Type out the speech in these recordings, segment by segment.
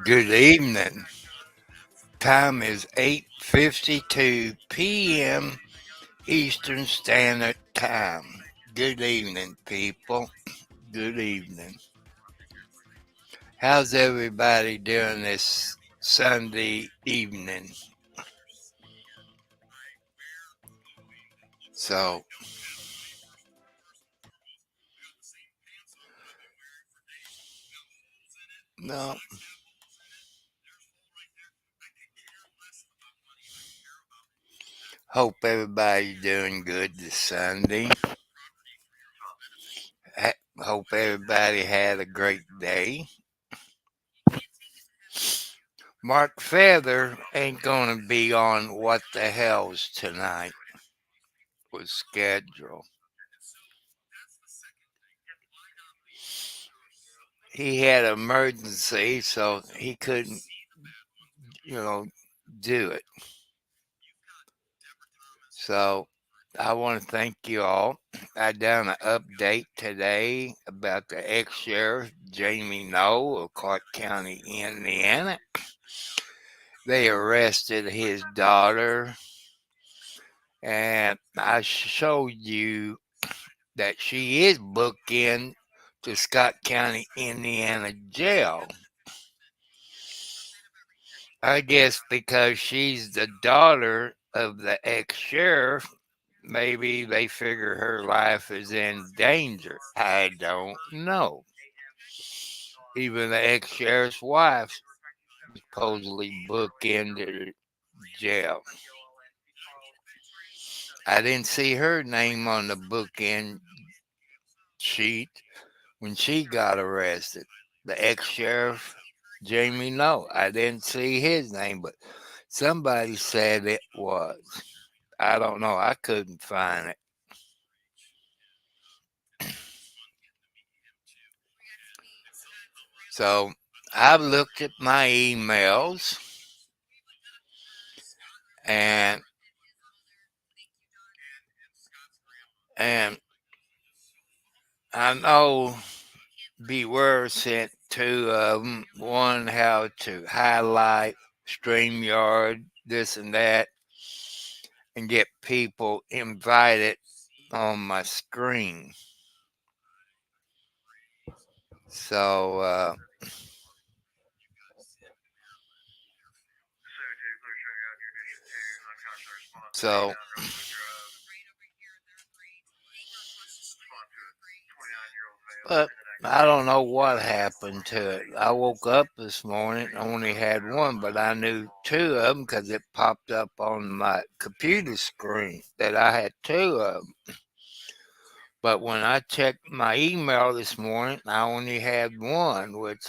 Good evening. Time is 8:52 p.m. Eastern Standard Time. Good evening, people. Good evening. How's everybody doing this Sunday evening? So, no, hope everybody's doing good this Sunday. Hope everybody had a great day. Mark Feather ain't gonna be on What the Hell's tonight was scheduled. He had an emergency, so he couldn't, you know, do it. So I want to thank you all. I done an update today about the ex-sheriff Jamie Noe of Clark County, Indiana. They arrested his daughter, and I showed you that she is booked in to Scott County, Indiana jail. I guess because she's the daughter of the ex-sheriff, maybe they figure her life is in danger. I don't know. Even the ex-sheriff's wife supposedly booked into jail. I didn't see her name on the bookend sheet when she got arrested. The ex-sheriff, Jamie Noe. I didn't see his name, but somebody said it was. I don't know. I couldn't find it. So I've looked at my emails and and I know Beware sent two of them. One how to highlight StreamYard, this and that, and get people invited on my screen. So so but I don't know what happened to it. I woke up this morning, only had one, but I knew two of them because it popped up on my computer screen that I had two of them. But when I checked my email this morning, I only had one, which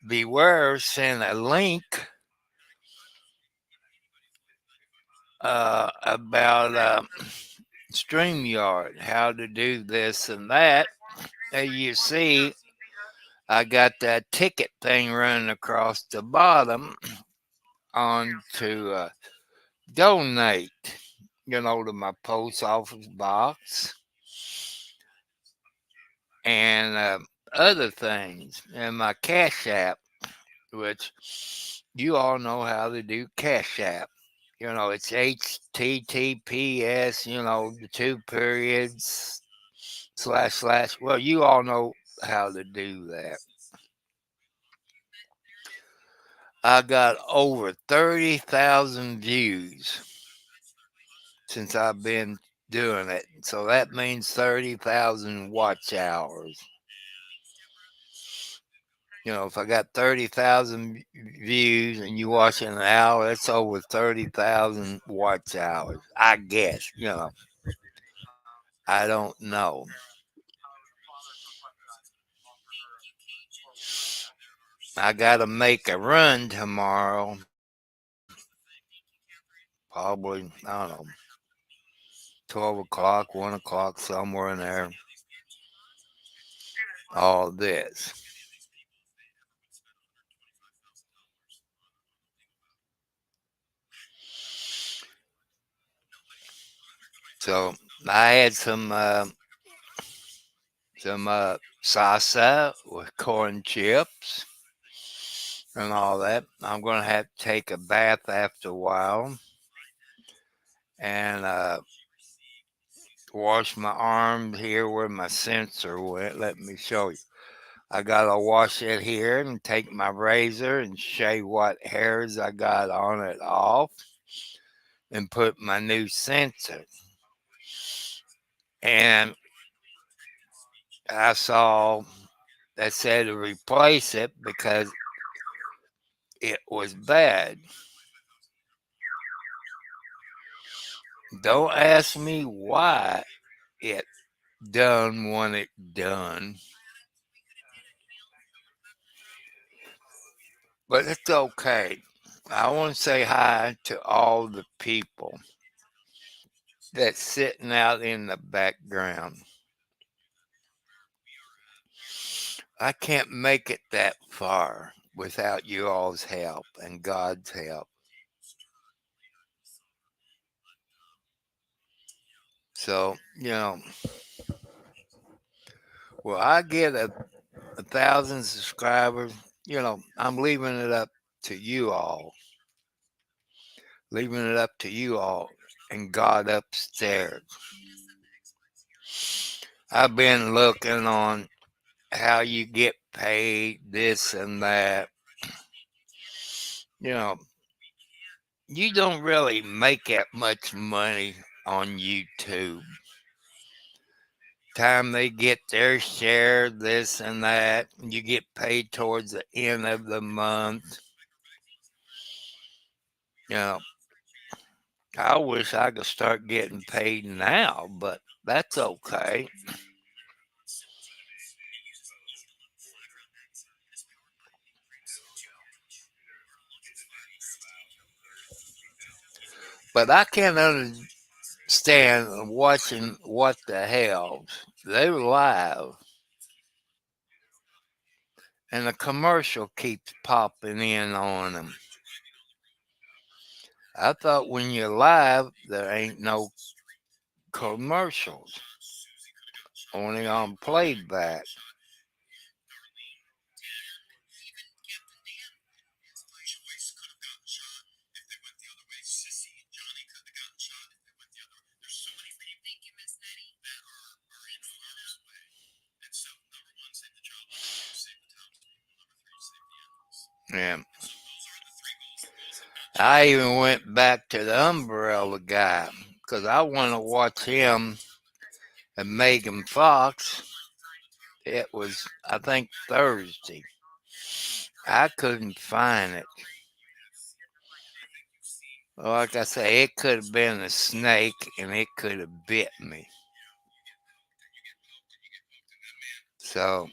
Beware sent a link about StreamYard, how to do this and that. As you see, I got that ticket thing running across the bottom on to donate, to my post office box and other things, and my Cash App, which you all know how to do Cash App. It's HTTPS, the two periods, slash, slash. Well, you all know how to do that. I got over 30,000 views since I've been doing it. So that means 30,000 watch hours. If I got 30,000 views and you watch in an hour, that's over 30,000 watch hours. I guess, I don't know. I got to make a run tomorrow. Probably, I don't know, 12 o'clock, 1 o'clock, somewhere in there. All this. So I had some salsa with corn chips and all that. I'm going to have to take a bath after a while and wash my arms here where my sensor went. Let me show you. I got to wash it here and take my razor and shave what hairs I got on it off and put my new sensor. And I saw that said to replace it because it was bad. Don't ask me why it done when it done, but it's okay. I want to say hi to all the people that's sitting out in the background. I can't make it that far without you all's help and God's help. So, well, I get a thousand subscribers. I'm leaving it up to you all, leaving it up to you all and God upstairs. I've been looking on how you get paid, this and that. You know, you don't really make that much money on YouTube. Time they get their share, this and that, you get paid towards the end of the month. You know, I wish I could start getting paid now, but that's okay. But I can't understand watching What the Hell. They're live, and the commercial keeps popping in on them. I thought when you're live, there ain't no commercials, only on playback. Yeah. I even went back to the Umbrella guy because I want to watch him and Megan Fox. It was, I think, Thursday. I couldn't find it. Well, like I say, it could have been a snake and it could have bit me. So,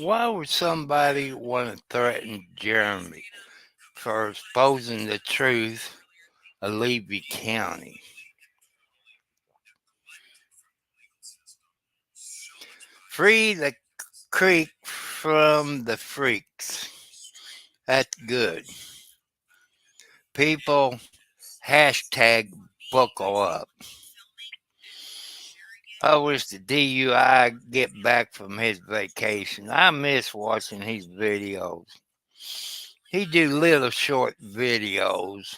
why would somebody want to threaten Jeremy for exposing the truth of Levy County? Free the creek from the freaks. That's good. People, hashtag buckle up. I wish the DUI get back from his vacation. I miss watching his videos. He do little short videos.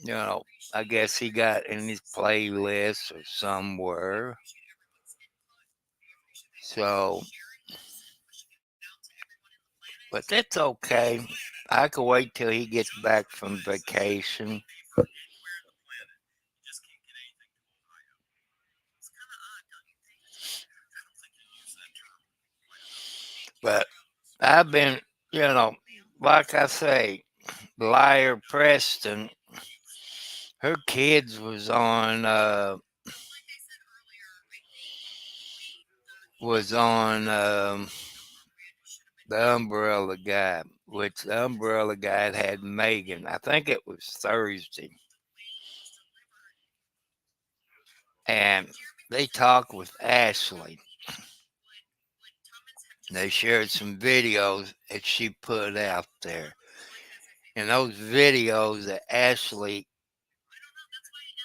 You know, I guess he got in his playlist or somewhere. So, but that's okay. I could wait till he gets back from vacation. But I've been, you know, like I say, Liar Preston, her kids was on the Umbrella Guy, which the Umbrella Guy had Megan. I think it was Thursday, and they talked with Ashley. They shared some videos that she put out there, and those videos that Ashley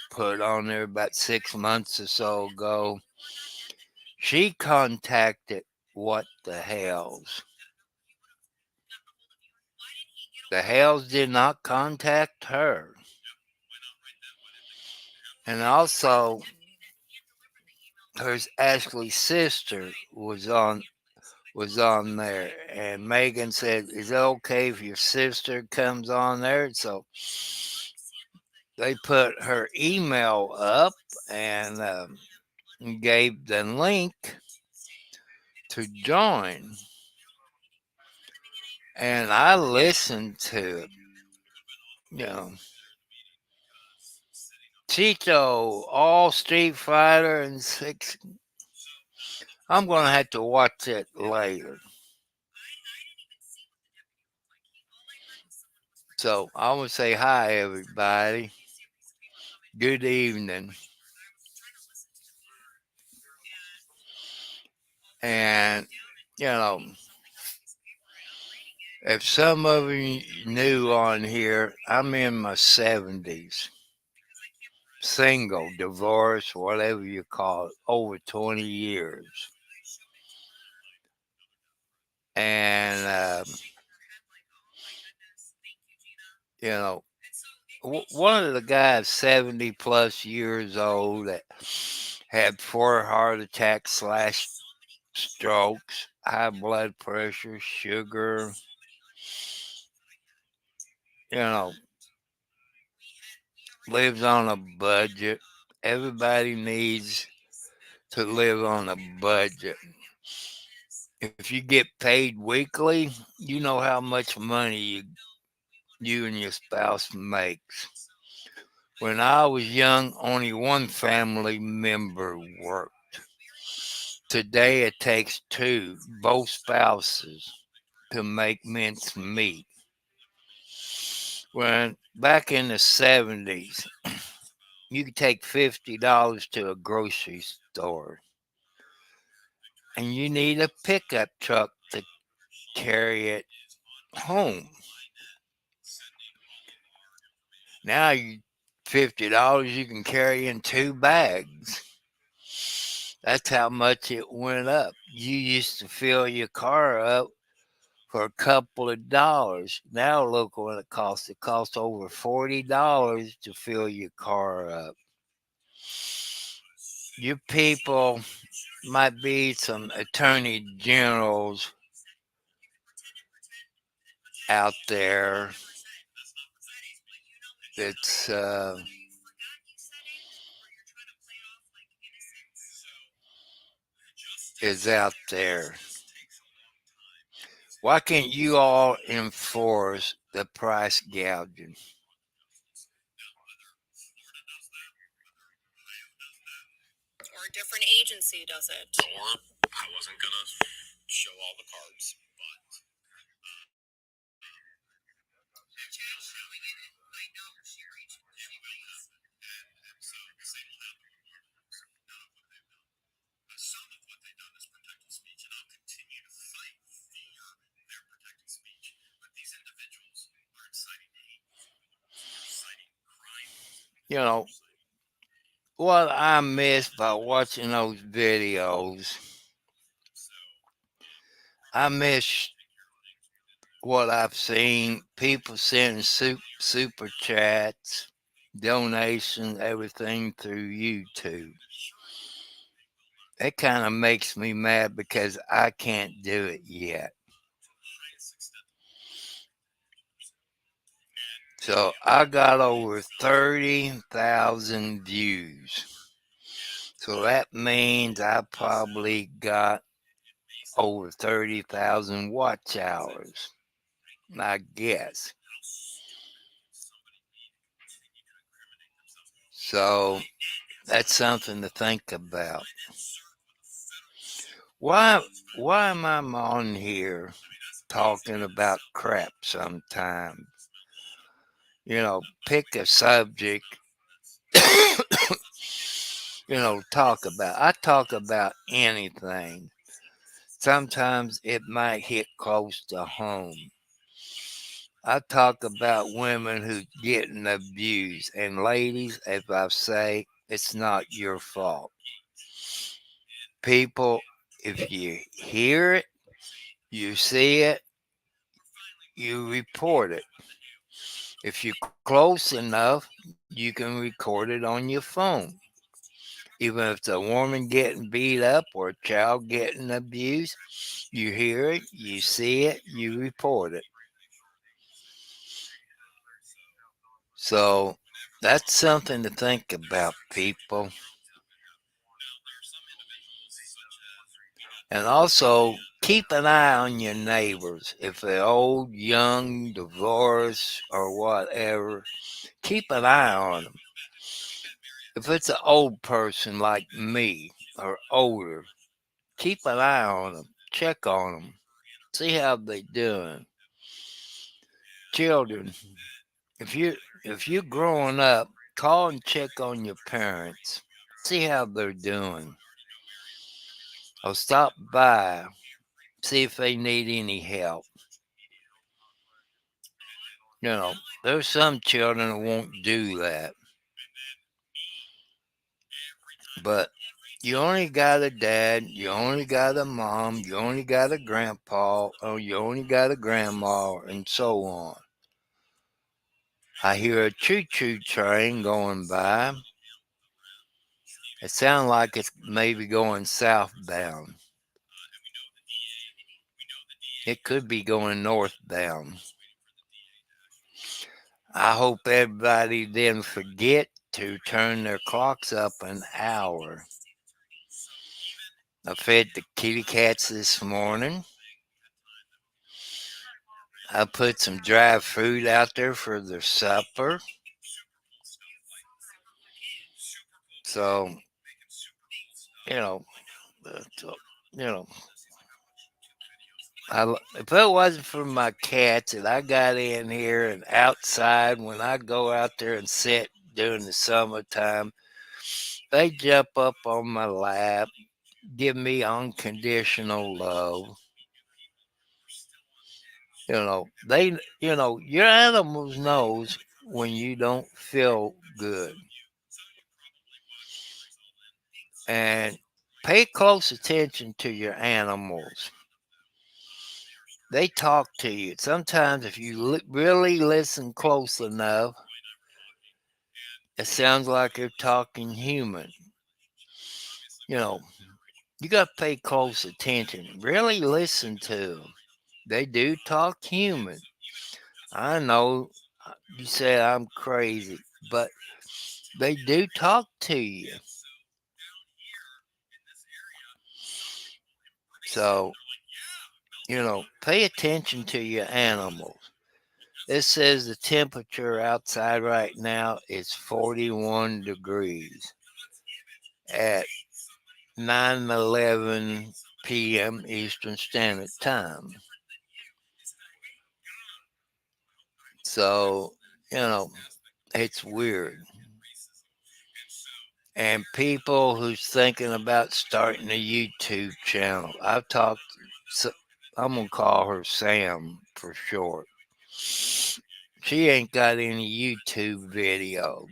put on there about 6 months or so ago, she contacted What the Hells. The Hells did not contact her. And also, her Ashley's sister was on there, and Megan said, "Is it okay if your sister comes on there?" So they put her email up and gave the link to join, and I listened to it. You know, Tito, all Street Fighter and six. I'm gonna have to watch it later. So I want to say hi, everybody. Good evening. And you know, if some of you new on here, I'm in my 70s, single, divorced, whatever you call it, over 20 years. And you know, one of the guys 70 plus years old that had 4 heart attacks slash strokes, high blood pressure, sugar, you know, lives on a budget. Everybody needs to live on a budget. If you get paid weekly, you know how much money you and your spouse makes. When I was young, only one family member worked. Today it takes two, both spouses, to make mince meat. When back in the 70s, you could take $50 to a grocery store and you need a pickup truck to carry it home. Now you $50 you can carry in 2 bags. That's how much it went up. You used to fill your car up for a couple of dollars. Now look what it costs. It costs over $40 to fill your car up. You people might be some attorney generals out there that's is out there. Why can't you all enforce the price gouging? You know, what I miss by watching those videos, I miss what I've seen. People sending super chats, donations, everything through YouTube. That kind of makes me mad because I can't do it yet. So I got over 30,000 views. So that means I probably got over 30,000 watch hours, I guess. So that's something to think about. Why why am I on here talking about crap sometimes? Pick a subject, talk about. I talk about anything. Sometimes it might hit close to home. I talk about women who getting abused. And ladies, as I say, it's not your fault. People, if you hear it, you see it, you report it. If you're close enough, you can record it on your phone. Even if it's a woman getting beat up or a child getting abused, you hear it, you see it, you report it. So that's something to think about, people. And also, keep an eye on your neighbors. If they're old, young, divorced, or whatever, keep an eye on them. If it's an old person like me or older, keep an eye on them. Check on them. See how they doing. Children, if you if you're growing up, call and check on your parents. See how they're doing. Or stop by. See if they need any help. There's some children that won't do that. But you only got a dad, you only got a mom, you only got a grandpa, or you only got a grandma, and so on. I hear a choo-choo train going by. It sounds like it's maybe going southbound. It could be going northbound. I hope everybody didn't forget to turn their clocks up an hour. I fed the kitty cats this morning. I put some dry fruit out there for their supper. So, you know, so, you know, if it wasn't for my cats and I got in here and outside when I go out there and sit during the summertime, they jump up on my lap, give me unconditional love. Your animals knows when you don't feel good. And pay close attention to your animals. They talk to you. Sometimes, if you really listen close enough, it sounds like they're talking human. You know, you got to pay close attention. Really listen to them. They do talk human. I know you say I'm crazy, but they do talk to you. So, pay attention to your animals. It says the temperature outside right now is 41 degrees at 9:11 p.m. Eastern Standard Time. So, you know, it's weird. And people who's thinking about starting a YouTube channel, I'm going to call her Sam for short. She ain't got any YouTube videos.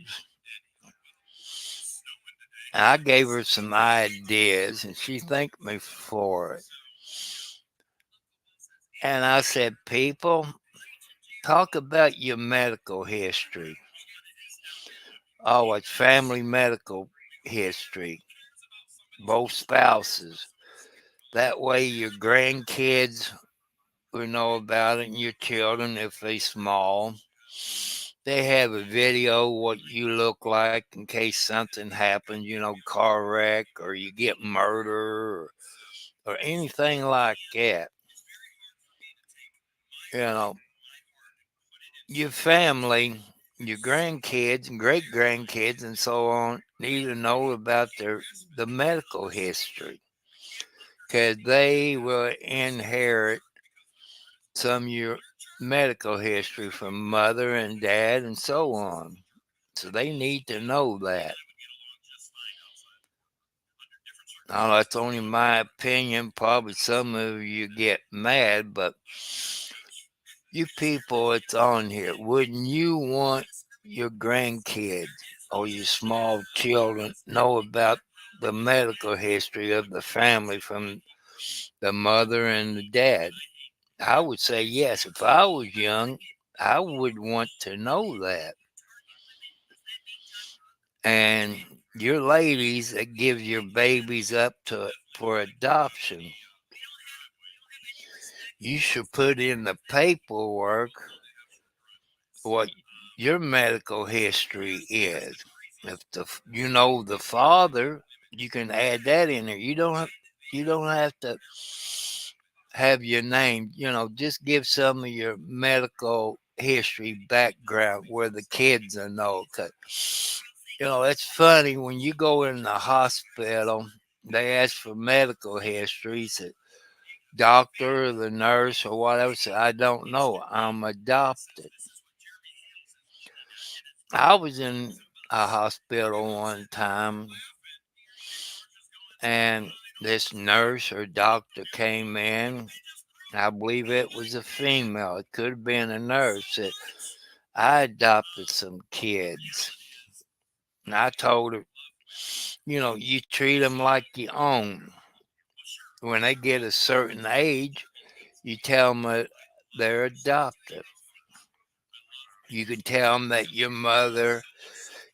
I gave her some ideas, and she thanked me for it. And I said, people, talk about your medical history. Oh, it's family medical history, both spouses. That way, your grandkids will know about it, and your children, if they small, they have a video what you look like in case something happens, car wreck or you get murder or anything like that. You know, your family, your grandkids and great grandkids and so on need to know about the medical history because they will inherit some of your medical history from mother and dad and so on. So they need to know that. Now, that's only my opinion. Probably some of you get mad, but you people that's on here, wouldn't you want your grandkids or your small children know about the medical history of the family from the mother and the dad? I would say yes. If I was young, I would want to know that. And your ladies that give your babies up to for adoption, you should put in the paperwork what your medical history is. If the father, you can add that in there. You don't have to have your name. Just give some of your medical history background where the kids will know. 'Cause, it's funny when you go in the hospital, they ask for medical history. Say, doctor or the nurse or whatever. Say, I don't know. I'm adopted. I was in a hospital one time, and this nurse or doctor came in. I believe it was a female. It could have been a nurse. That I adopted some kids. And I told her, you treat them like you own. When they get a certain age, you tell them that they're adopted. You can tell them that your mother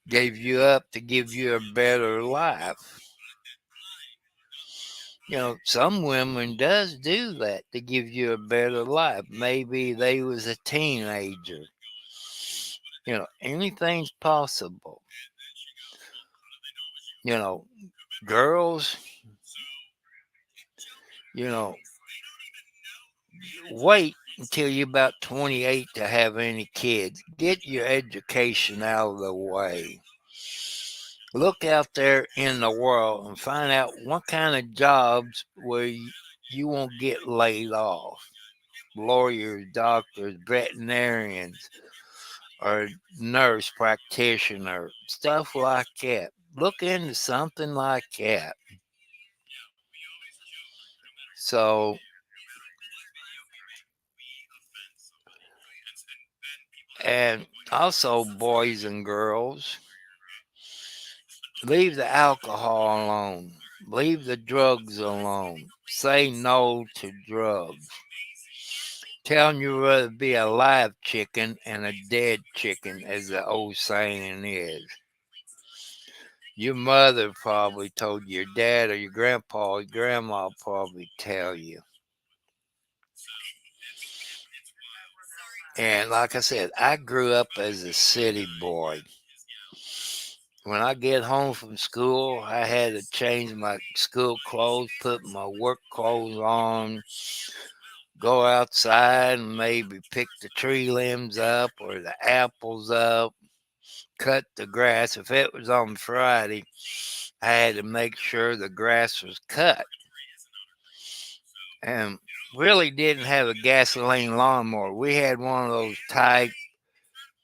gave you up to give you a better life. Some women does do that to give you a better life. Maybe they was a teenager. Anything's possible. You know, girls, you know, wait until you're about 28 to have any kids. Get your education out of the way. Look out there in the world and find out what kind of jobs where you won't get laid off. Lawyers, doctors, veterinarians, or nurse practitioner, stuff like that. Look into something like that. So, and also, boys and girls, leave the alcohol alone. Leave the drugs alone. Say no to drugs. Tell them you'd rather be a live chicken and a dead chicken, as the old saying is. Your mother probably told you, your dad or your grandpa or your grandma probably tell you. And like I said, I grew up as a city boy. When I get home from school, I had to change my school clothes, put my work clothes on, go outside and maybe pick the tree limbs up or the apples up, cut the grass. If it was on Friday, I had to make sure the grass was cut. And really didn't have a gasoline lawnmower. We had one of those type,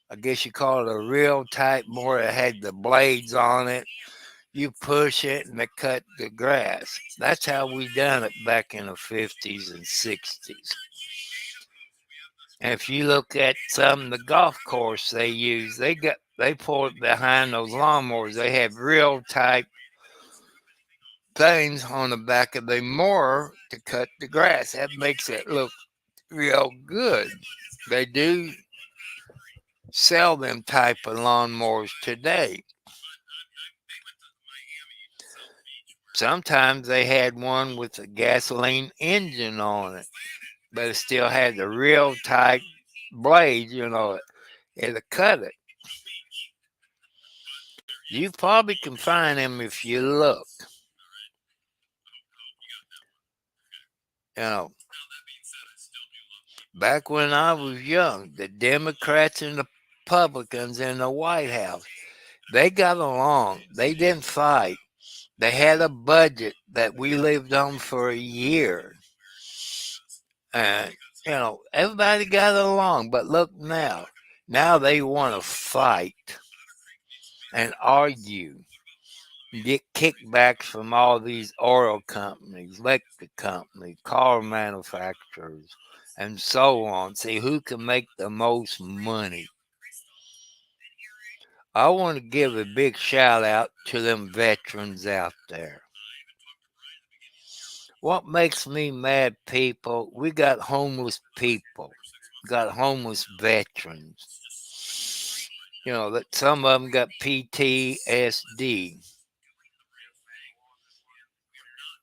I guess you call it a real type mower that had the blades on it. You push it and it cut the grass. That's how we done it back in the 50s and 60s. And if you look at some of the golf course they use, they pull it behind those lawnmowers. They have real type things on the back of the mower to cut the grass. That makes it look real good. They do sell them type of lawnmowers today. Sometimes they had one with a gasoline engine on it, but it still had the real tight blade, it'll cut it. You probably can find them if you look. You know, back when I was young, the Democrats and the Republicans in the White House, they got along. They didn't fight. They had a budget that we lived on for a year. And, everybody got along. But look now. Now they want to fight and argue. Get kickbacks from all these oil companies, electric companies, car manufacturers, and so on. See who can make the most money. I want to give a big shout out to them veterans out there. What makes me mad, people? We got homeless people, got homeless veterans. That some of them got PTSD.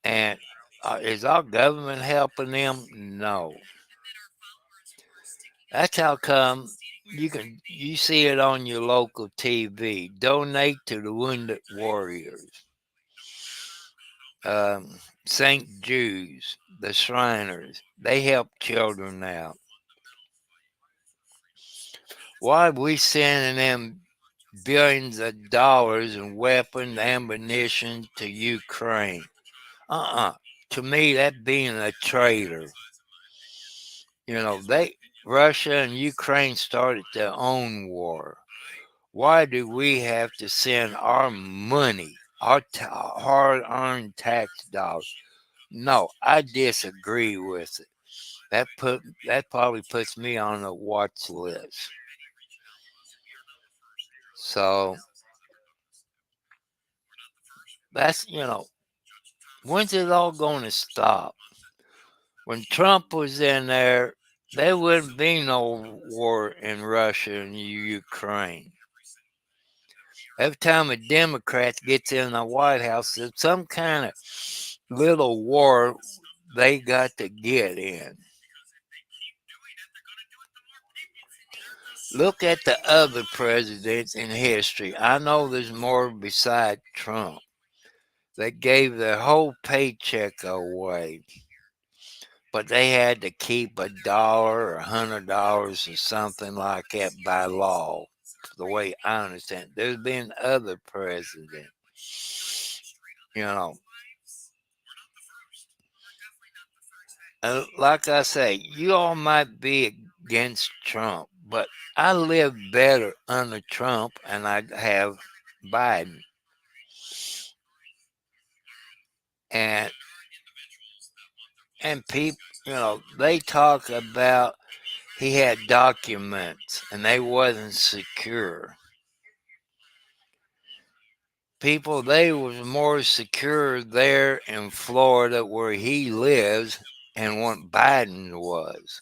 And is our government helping them? No. That's how come you see it on your local TV. Donate to the Wounded Warriors, St. Jude's, the Shriners. They help children out. Why are we sending them billions of dollars in weapons, ammunition to Ukraine? To me, that being a traitor. Russia and Ukraine started their own war. Why do we have to send our money, our hard-earned tax dollars? No, I disagree with it. That probably puts me on a watch list. So that's when's it all going to stop? When Trump was in there wouldn't be no war in Russia and Ukraine. Every time a Democrat gets in the White House, there's some kind of little war they got to get in. Look at the other presidents in history. I know there's more beside Trump. They gave their whole paycheck away, but they had to keep $1 or $100 or something like that by law. The way I understand, there's been other presidents, you know. Like I say, you all might be against Trump, but I lived better under Trump and I have Biden. And people, they talk about he had documents and they wasn't secure. People, they was more secure there in Florida where he lives and what Biden was.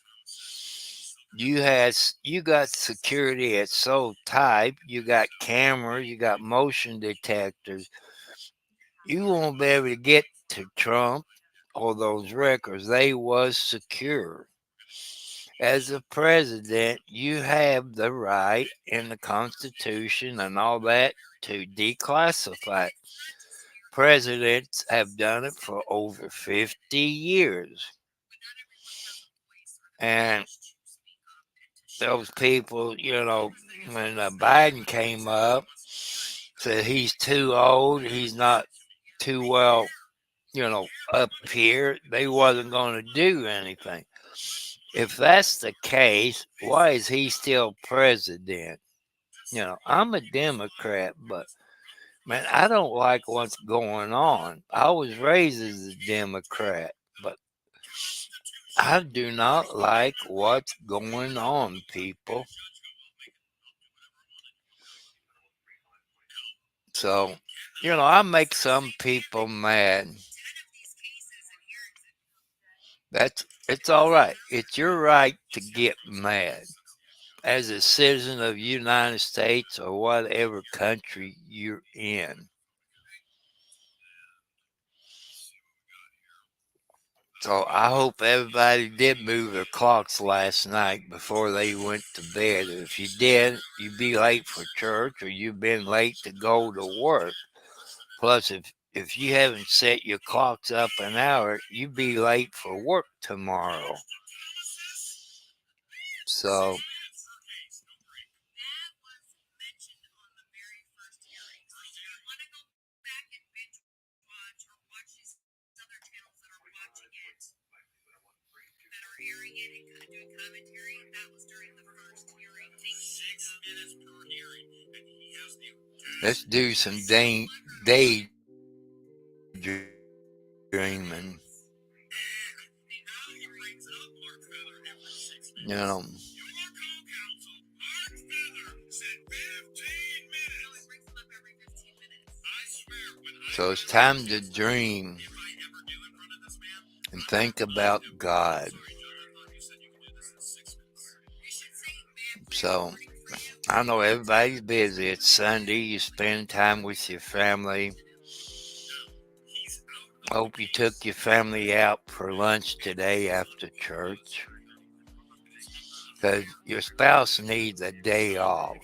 You got security at so tight, you got cameras, you got motion detectors. You won't be able to get to Trump or those records. They was secure. As a president, you have the right in the Constitution and all that to declassify. Presidents have done it for over 50 years. And those people, when Biden came up, said he's too old, he's not too well, up here. They wasn't going to do anything. If that's the case, why is he still president? I'm a Democrat, but man, I don't like what's going on. I was raised as a Democrat, but I do not like what's going on, people. So, I make some people mad. It's all right. It's your right to get mad as a citizen of the United States or whatever country you're in. So I hope everybody did move their clocks last night before they went to bed. If you did, you'd be late for church or you've been late to go to work. Plus, if you haven't set your clocks up an hour, you'd be late for work tomorrow. So, let's do some daydreaming. You know, so it's time to dream and think about God. So I know everybody's busy. It's Sunday. You spend time with your family. Hope you took your family out for lunch today after church. Because your spouse needs a day off.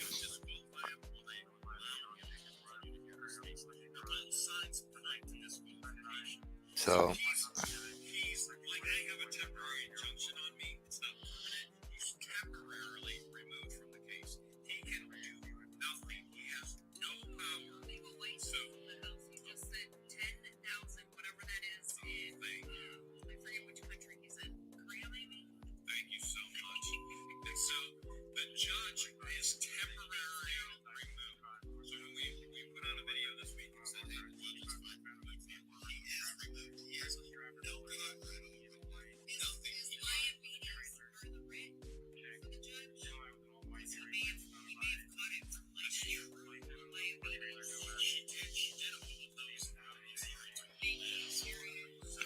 So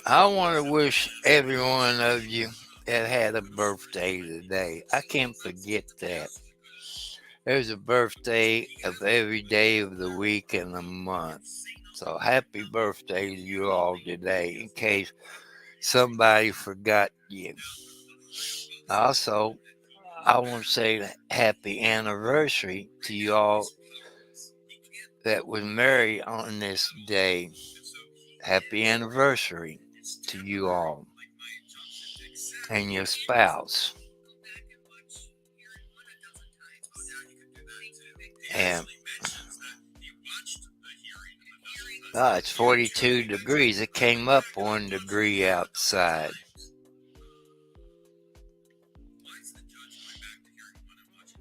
I want to wish every one of you that had a birthday today. I can't forget that. There's a birthday of every day of the week and the month. So happy birthday to you all today in case somebody forgot you. Also, I want to say happy anniversary to you all that was married on this day. Happy anniversary to you all and your spouse. And it's 42 degrees. It came up 1 degree outside.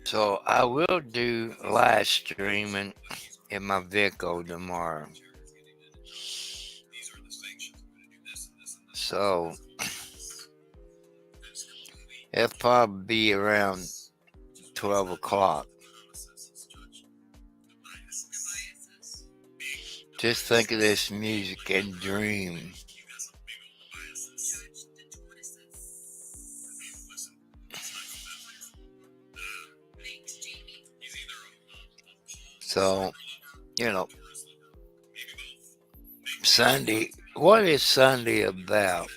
So I will do live streaming in my vehicle tomorrow. So it'll probably be around 12 o'clock. Just think of this music and dream. So, you know, Sunday, what is Sunday about?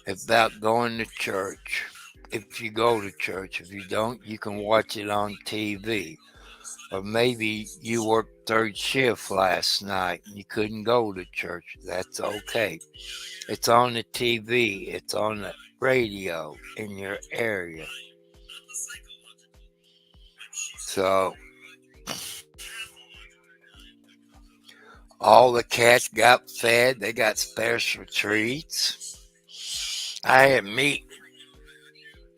About going to church. If you go to church, if you don't, you can watch it on TV. Or maybe you worked third shift last night and you couldn't go to church. That's okay. It's on the TV, it's on the radio in your area. So all the cats got fed, they got special treats. I had meat.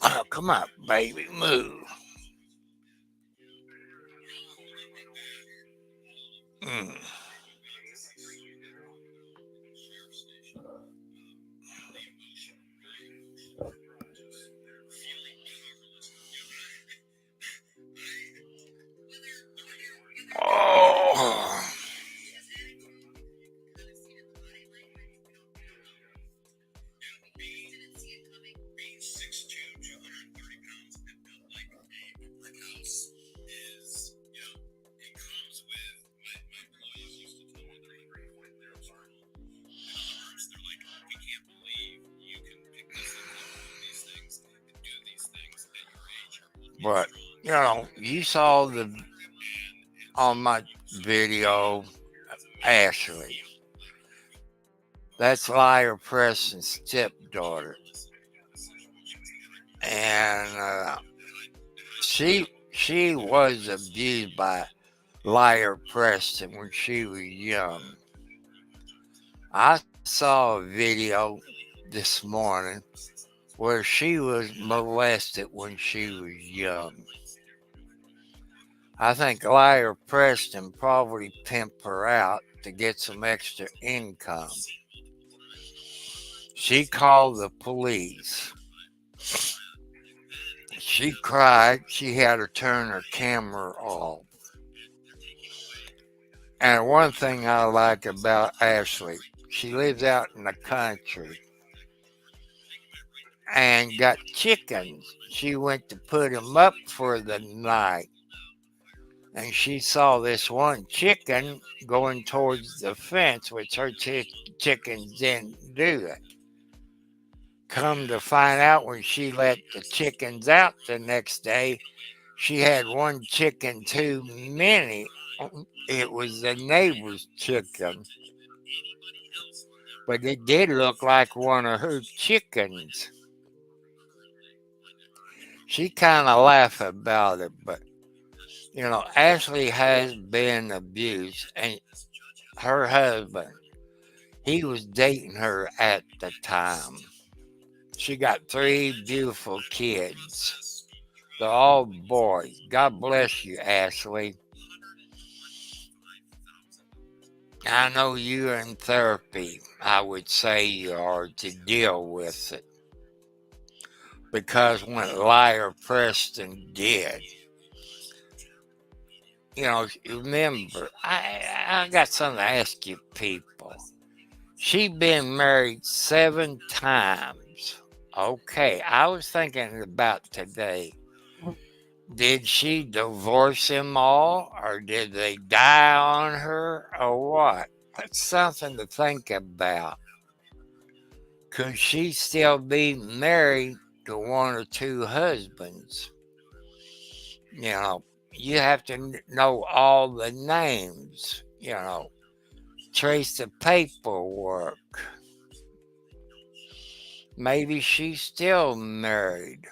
Oh, come on, baby, move. Mm. Oh. But you saw the on my video, Ashley. That's Liar Preston's stepdaughter, and she was abused by Liar Preston when she was young. I saw a video this morning where she was molested when she was young. I think Liar Preston probably pimped her out to get some extra income. She called the police. She cried. She had her turn her camera off. And one thing I like about Ashley, she lives out in the country and got chickens. She went to put them up for the night. And she saw this one chicken going towards the fence, which her chickens didn't do it. Come to find out, when she let the chickens out the next day, she had one chicken too many. It was the neighbor's chicken, but it did look like one of her chickens. She kind of laughed about it, but Ashley has been abused, and her husband, he was dating her at the time. She got three beautiful kids. They're all boys. God bless you, Ashley. I know you're in therapy, I would say you are, to deal with it. Because what Liar Preston did, remember, I got something to ask you people. She been married 7 times. Okay, I was thinking about today. Did she divorce them all, or did they die on her, or what? That's something to think about. Could she still be married to one or two husbands? You have to know all the names, trace the paperwork. Maybe she's still married.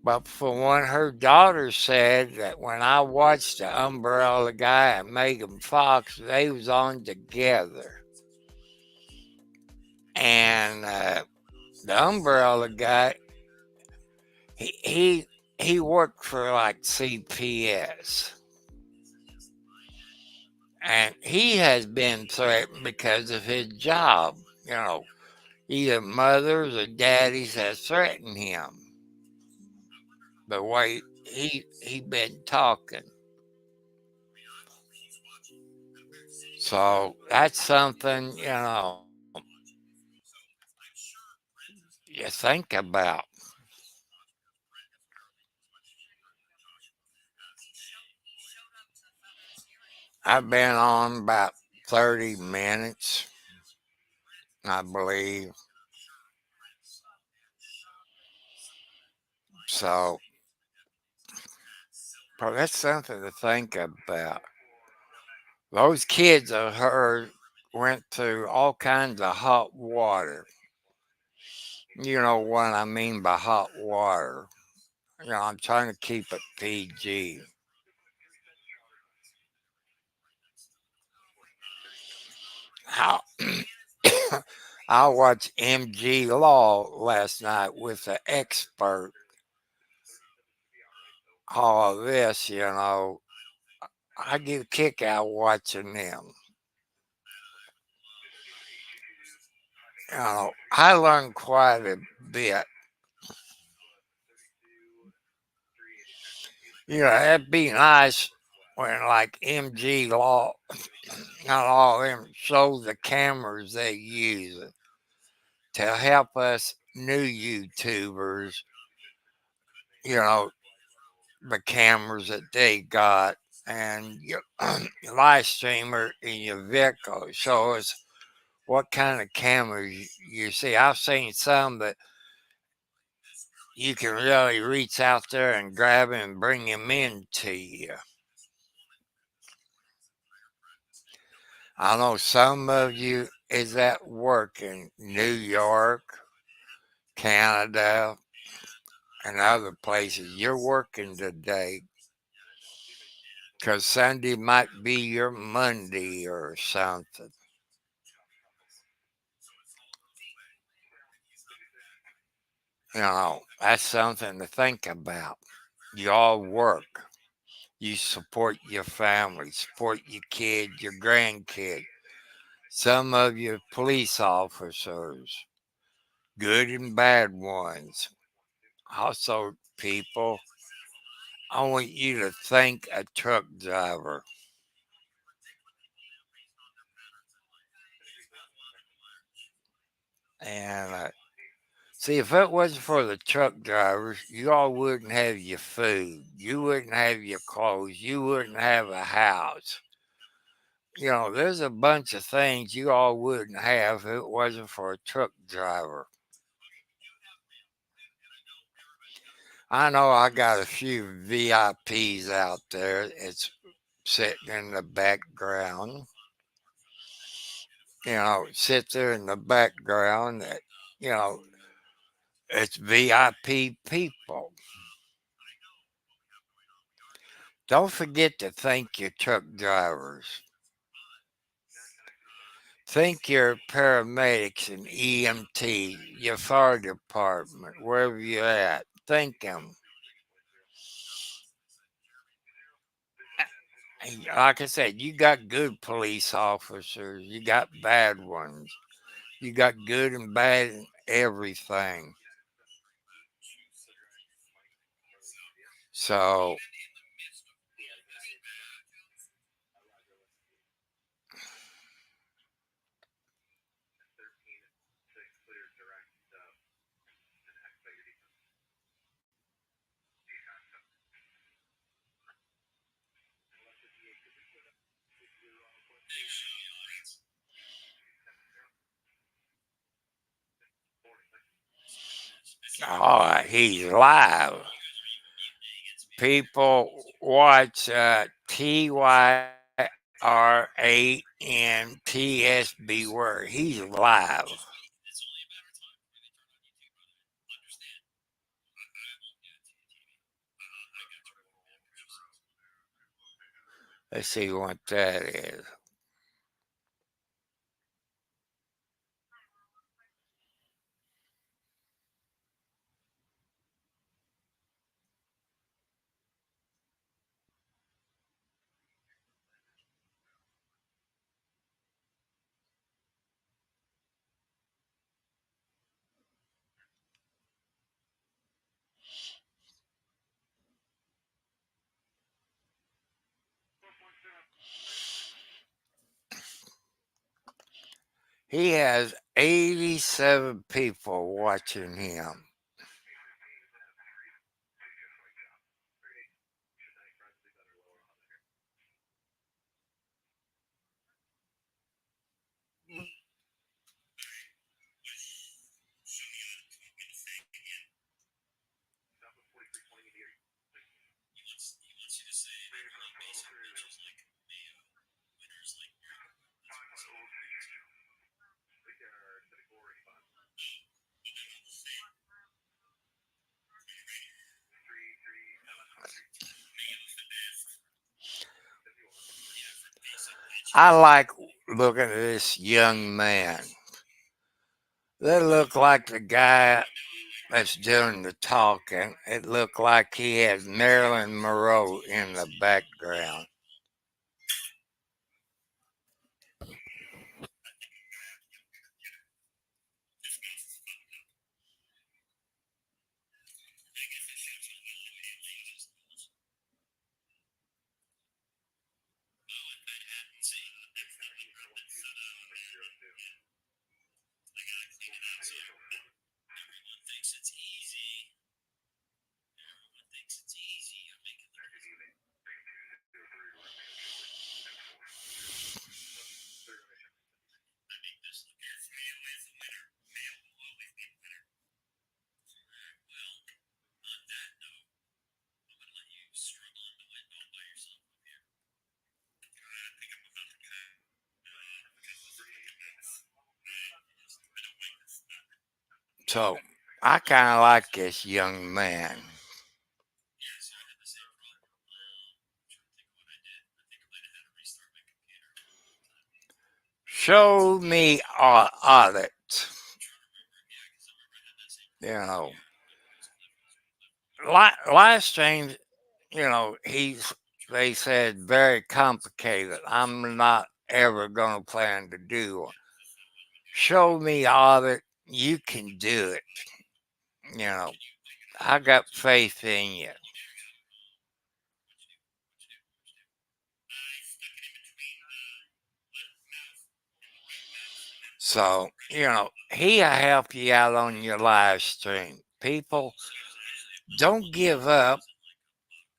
But for one, her daughter said that when I watched the Umbrella guy and Megan Fox, they was on together. And the Umbrella guy, he worked for like CPS. And he has been threatened because of his job. Either mothers or daddies has threatened him. The way he been talking. So that's something, you think about. I've been on about 30 minutes, I believe. So, but that's something to think about. Those kids of hers went through all kinds of hot water. You know what I mean by hot water. I'm trying to keep it PG. How I watched MG Law last night with an expert. All of this, I get a kick out watching them. I learned quite a bit. That'd be nice when like MG Law, not all of them, show the cameras they use to help us new YouTubers, you know, the cameras that they got, and your live streamer in your vehicle. Show us what kind of cameras you see. I've seen some that you can really reach out there and grab him and bring him into you. I know some of you is at work in New York, Canada, and other places. You're working today because Sunday might be your Monday or something. That's something to think about. You all work. You support your family, support your kids, your grandkids. Some of you police officers, good and bad ones. Also, people, I want you to thank a truck driver. And see, if it wasn't for the truck drivers, you all wouldn't have your food. You wouldn't have your clothes. You wouldn't have a house. There's a bunch of things you all wouldn't have if it wasn't for a truck driver. I know I got a few VIPs out there. It's sitting in the background. Sit there in the background. You know, it's VIP people. Don't forget to thank your truck drivers. Thank your paramedics and EMT, your fire department, wherever you're at. Thank them. And like I said, you got good police officers, you got bad ones, you got good and bad in everything. So, all right, he's live. People watch TYRANTSB where he's live. Let's see what that is. He has 87 people watching him. I like looking at this young man. That look like the guy that's doing the talking. It looked like he had Marilyn Monroe in the background. So I kind of like this young man. Show me audit. You know, live streams. They said very complicated. I'm not ever gonna plan to do one. Show me audit. You can do it. You know, I got faith in you. So, he'll help you out on your live stream. People, don't give up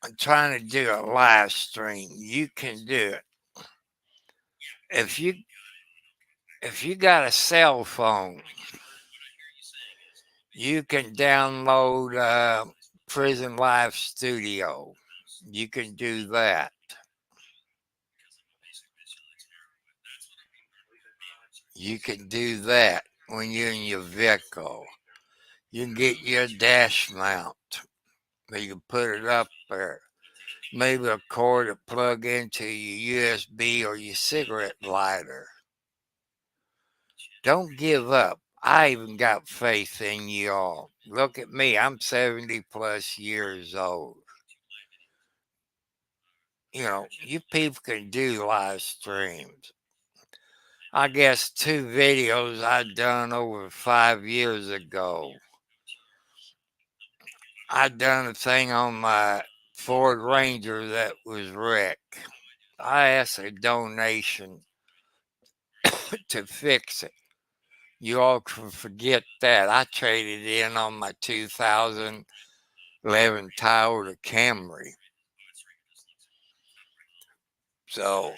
on trying to do a live stream. You can do it. If you if you got a cell phone, you can download Prison Live Studio. You can do that. You can do that when you're in your vehicle. You can get your dash mount. You can put it up there. Maybe a cord to plug into your USB or your cigarette lighter. Don't give up. I even got faith in you all. Look at me. I'm 70 plus years old. You people can do live streams. I guess 2 videos I done over 5 years ago. I done a thing on my Ford Ranger that was wrecked. I asked a donation to fix it. You all can forget that. I traded in on my 2011 Toyota Camry. So,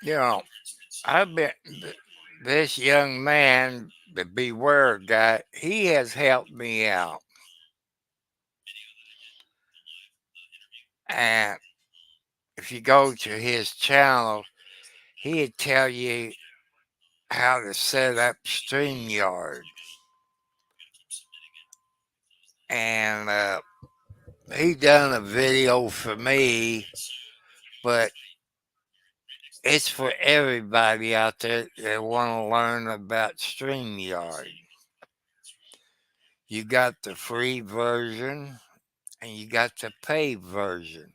You know, I've been this young man, the Beware guy. He has helped me out, and if you go to his channel, he'd tell you how to set up StreamYard, and he done a video for me, but it's for everybody out there that want to learn about StreamYard. You got the free version and you got the paid version.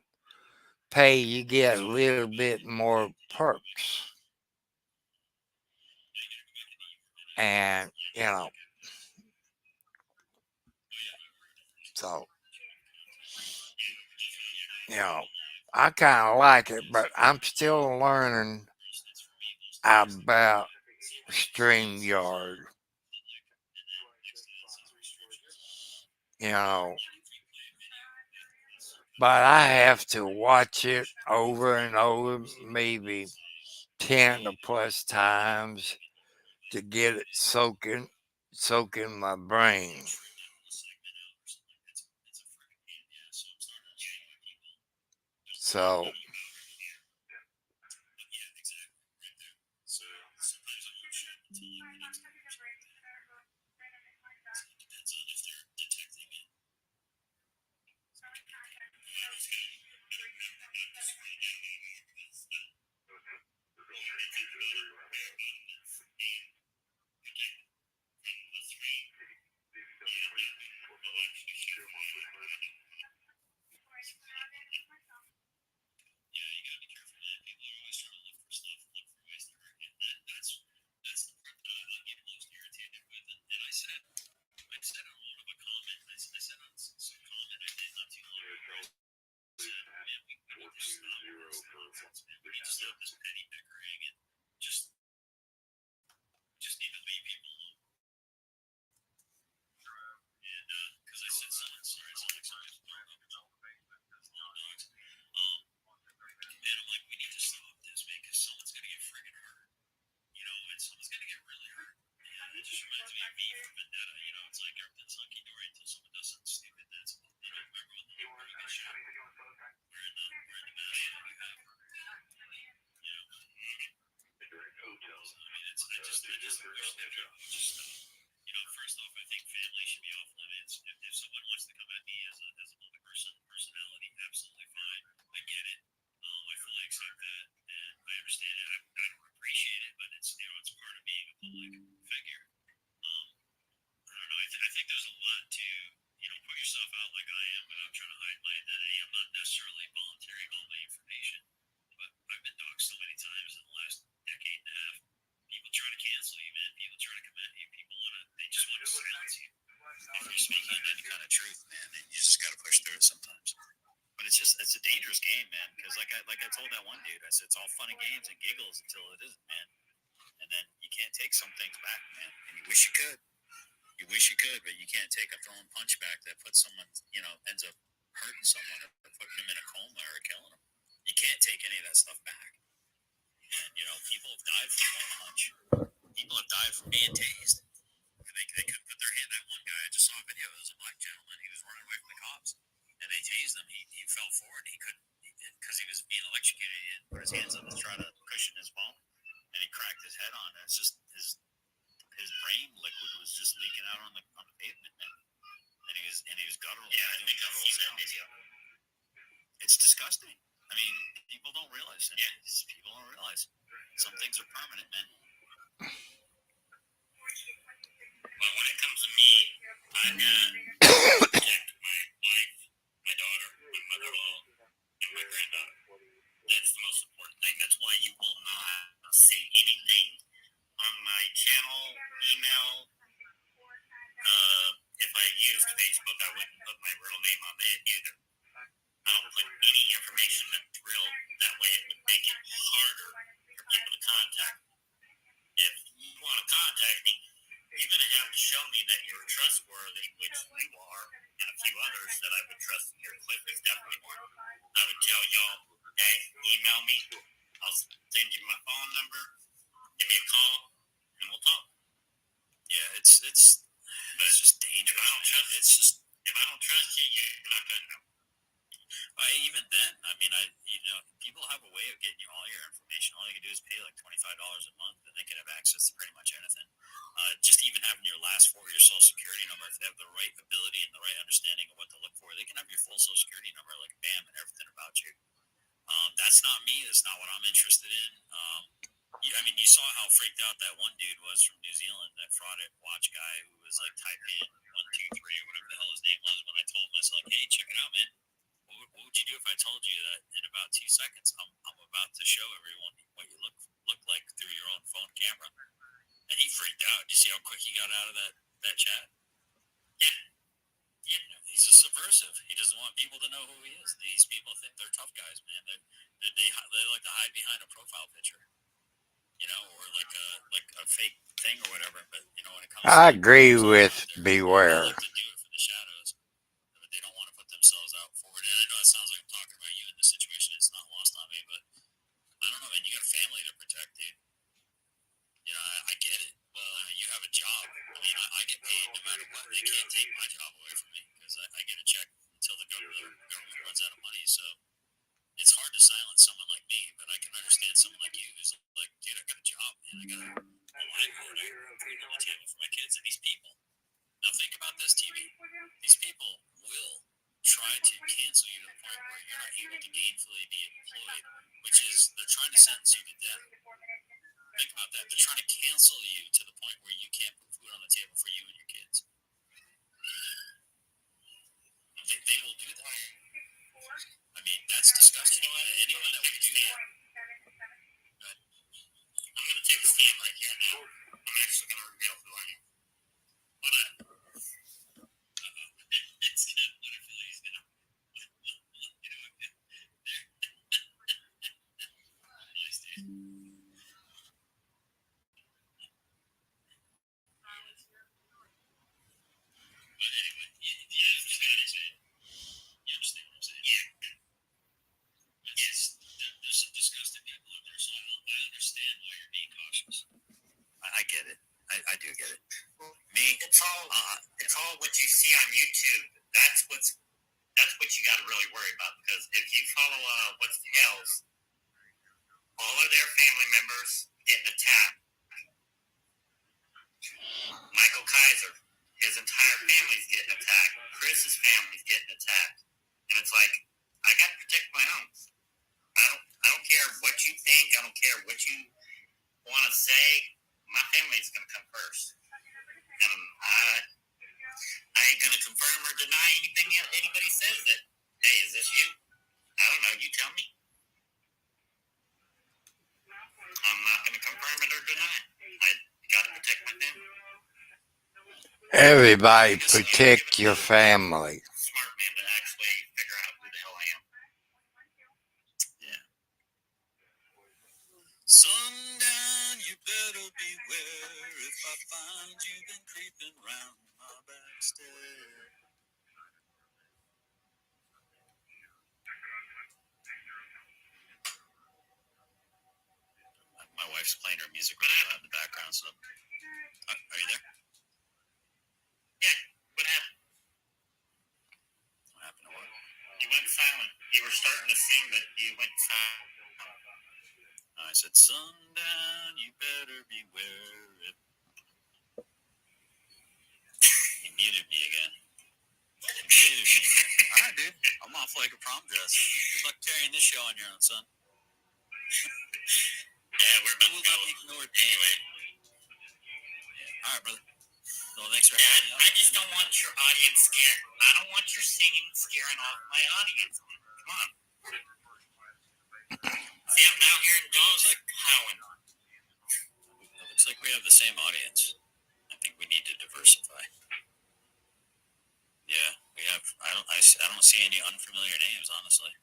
Pay, you get a little bit more perks. And, so, you know, I kind of like it, but I'm still learning about StreamYard. You know, but I have to watch it over and over, maybe 10 or plus times to get it soaking my brain. So, that stuff back. And, people have died from one punch. People have died from being tased. They couldn't put their hand. That one guy, I just saw a video. It was a black gentleman. He was running away from the cops, and they tased him. He fell forward. He couldn't, because he was being electrocuted. He didn't put his hands up to try to cushion his bone, and he cracked his head on it. It's just his brain liquid was just leaking out on the pavement, man. And he was guttural. Yeah, I think I've seen that video. It's disgusting. I mean, people don't realize it. Yeah, people don't realize some things are permanent, man. Well, when it comes to me, I protect my wife, my daughter, my mother-in-law, and my granddaughter. That's the most important thing. That's why you will not see anything on my channel, email. If I use Facebook, I wouldn't put my real name on it either. I don't put any information that's real. That way it would make it harder for people to contact me. If you want to contact me, you're going to have to show me that you're trustworthy, which you are, and a few others that I would trust. Here, Cliff is definitely one. I would tell y'all, hey, email me. I'll send you my phone number. Give me a call, and we'll talk. Yeah, it's just dangerous. If I don't trust you, you're not going to know. Even then, I mean, people have a way of getting you all your information. All you can do is pay like $25 a month, and they can have access to pretty much anything. Just even having your last four of your social security number, if they have the right ability and the right understanding of what to look for, they can have your full social security number, like bam, and everything about you. That's not me. That's not what I'm interested in. You saw how freaked out that one dude was from New Zealand, that fraud watch guy who was like typing 1, 2, 3 or whatever the hell his name was. When I told him, I was like, hey, check it out, man. What would you do if I told you that in about 2 seconds I'm about to show everyone what you look like through your own phone camera? And he freaked out. Did you see how quick he got out of that chat? Yeah. He's a subversive. He doesn't want people to know who he is. These people think they're tough guys, man. They like to hide behind a profile picture, or like a fake thing or whatever. But when it comes I to agree with they Beware. like to do it for the shadows, but they don't want to put themselves out forward. And I know it sounds like I'm talking about you in this situation. It's not lost on me, but I don't know, man. You got a family to protect, dude. I get it. Well, you have a job. I mean, I get paid no matter what. They can't take my job away from me because I get a check until the government runs out of money. So it's hard to silence someone like me, but I can understand someone like you who's like, dude, I got a job, man. I got a livelihood. I got food on the table for my kids and these people. Now think about this, TV. These people will try to cancel you to the point where you're not able to gainfully be employed, which is they're trying to sentence you to death. Think about that. They're trying to cancel you to the point where you can't put food on the table for you and your kids. They will do that. I mean, that's disgusting. Anyone that would do that. But I'm going to take a stand right here now. I'm actually going to reveal who I am. What I... It's wonderful. He's going to... Nice, dude. But anyway, you understand what I'm saying? You understand what I'm saying? Yeah. Yes. There's some disgusting people out there, so I understand why you're being cautious. I get it. I do get it. Me? It's all what you see on YouTube. That's what you got to really worry about, because if you follow what's the hell's, all of their family members getting attacked. Michael Kaiser, his entire family's getting attacked. Chris's family's getting attacked. And it's like, I got to protect my own. I don't care what you think. I don't care what you want to say. My family's going to come first. And I ain't going to confirm or deny anything anybody says that, hey, is this you? I don't know. You tell me. I'm not going to confirm it or deny it. I got to protect my family. Everybody protect your family. Smart man to actually figure out who the hell I am. Yeah. Sundown, you better beware. If I find you been creeping round my back stairs. music really loud in the background. So, are you there? Yeah. What happened? What happened to what? You went silent. You were starting to sing, but you went silent. I said, "Sundown, you better beware." He muted me again. All right, dude. I'm off like a prom dress. Good luck carrying this show on your own, son. Yeah, we're about to go. Ignored anyway. Yeah. All right, brother. Well, thanks for having me. I just don't want your audience scared. I don't want your singing scaring off my audience. Come on. See, I'm now hearing dogs like howling. It looks like we have the same audience. I think we need to diversify. Yeah, we have. I don't see any unfamiliar names, honestly.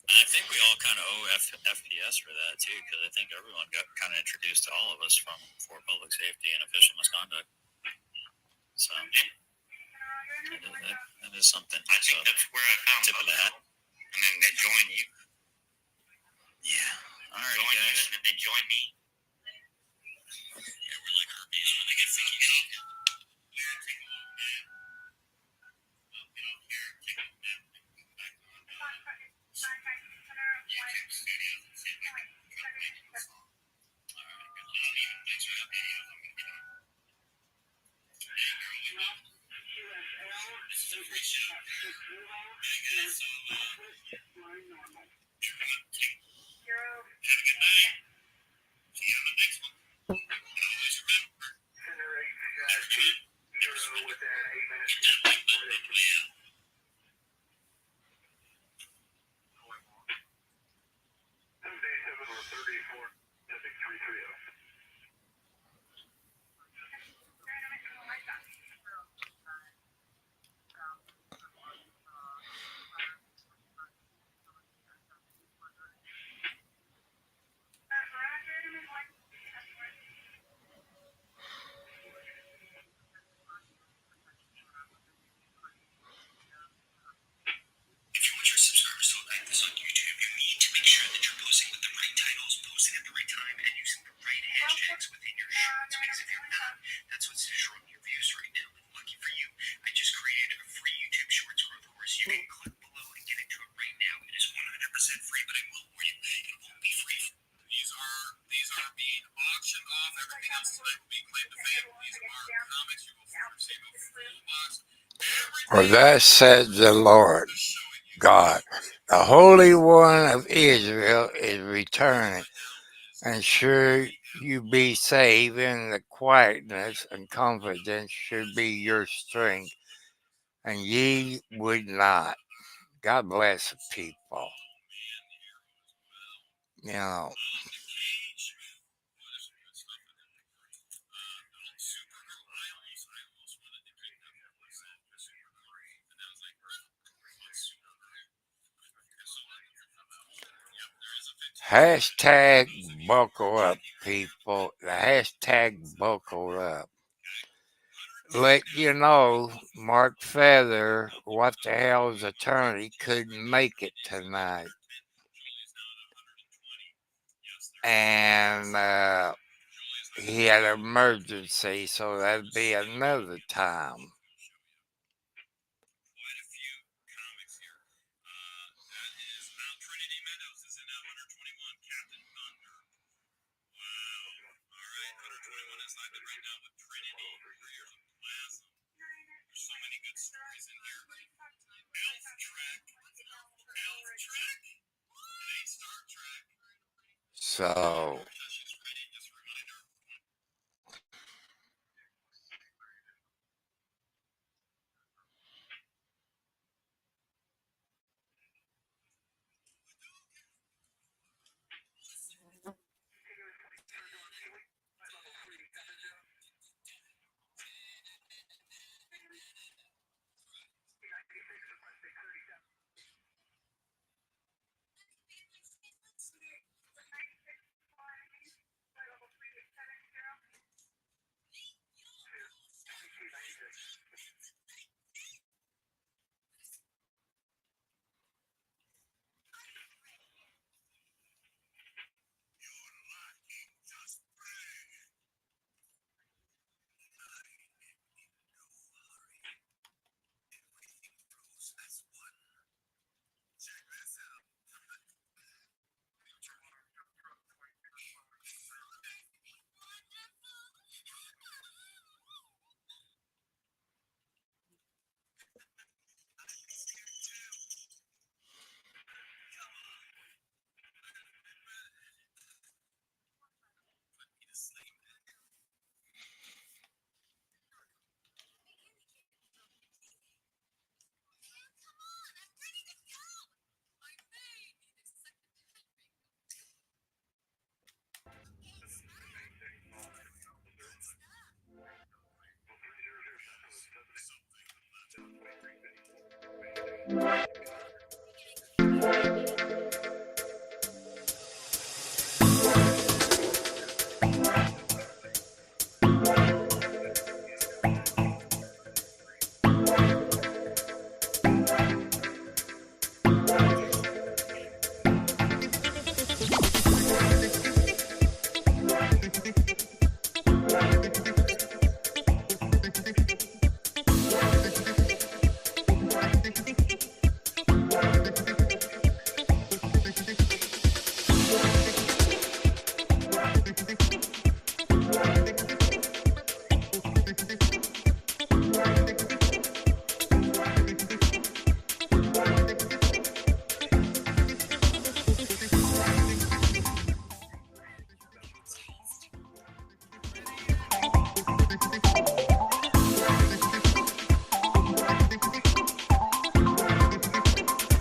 And I think we all kind of owe FPS for that too, because I think everyone got kind of introduced to all of us for public safety and official misconduct. So that is something. I think that's where I found tip of the hat. And then they join you. Yeah. All right, join guys. You and then they join me. Yeah, we're like herpes when they get freaky out. Yeah, take a little nap. Get off here, take a nap, and come back on. YouTube studios and see if we can cut making a song. All right, good. I don't even thanks for that videos. I'm gonna try. Hey, girl, we will. This is a free show. Yeah, guys. So, have a good night. See you on the next one. And always remember, never spend it. Hit that like button on the way out. If you want your subscribers to like this on YouTube, you need to make sure that you're posting with the right titles, posting at the right time, and using the right hashtags within your shorts. Because if you're not, that's what's destroying your views right now. And lucky for you, I just created a free YouTube Shorts growth course. You can click below and get into it right now. It is 100% free, but I will warn you, it won't be free. These are being auctioned off. Everything else tonight will be claimed to fame. These are comics. You will receive a full box. For thus says the Lord God, the Holy One of Israel is returning, and sure you be saved in the quietness and confidence should be your strength, and ye would not. God bless the people. You know, hashtag buckle up, people. The hashtag buckle up. Let you know, Mark Feather, what the hell's attorney couldn't make it tonight. And he had an emergency, so that'd be another time. So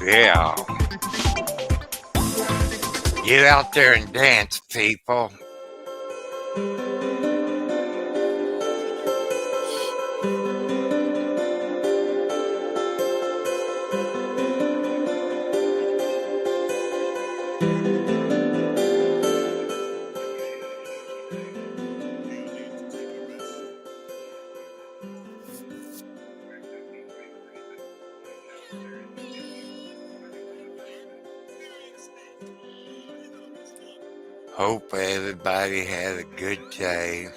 Yeah. Get out there and dance, people. Hope everybody had a good day.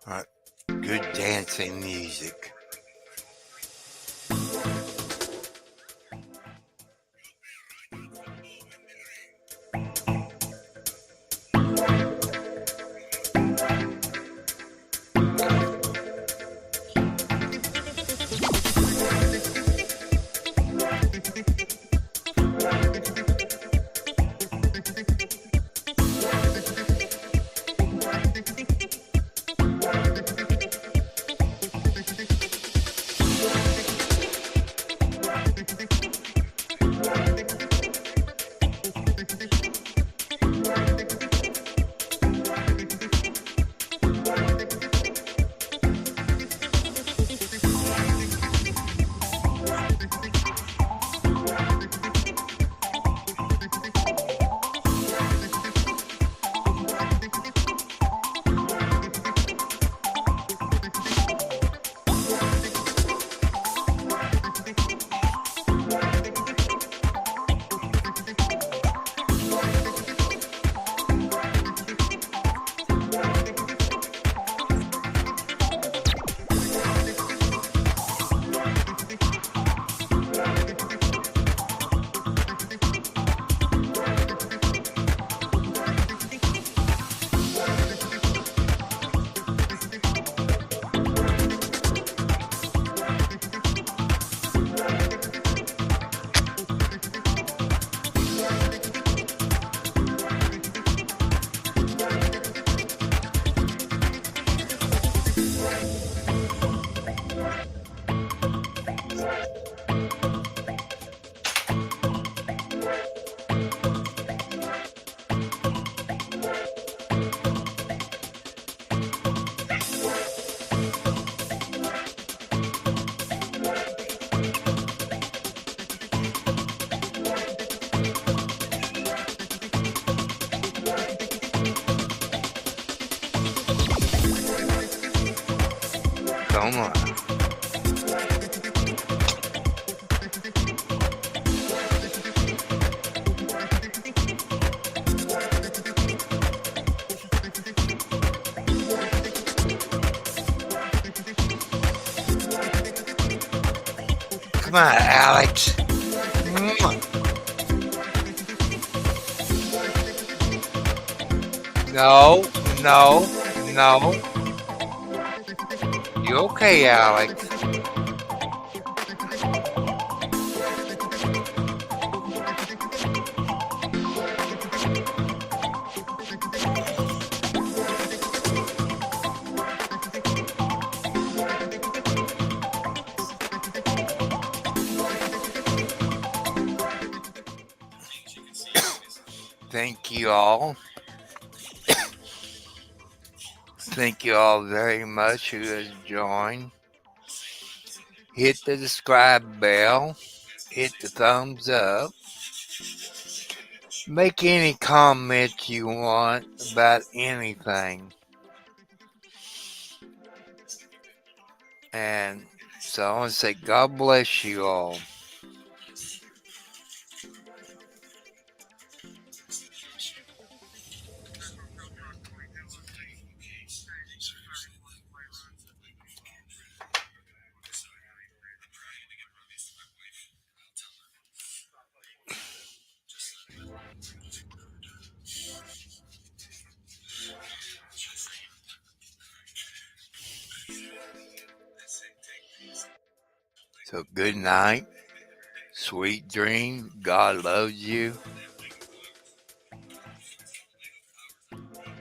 Uh, Good dancing music. Come on. Come on, Alex. No, no, no. You okay, Alex? Thank you all. Thank you all very much who has joined. Hit the subscribe bell. Hit the thumbs up. Make any comments you want about anything. And so I want to say God bless you all. So good night. Sweet dream. God loves you.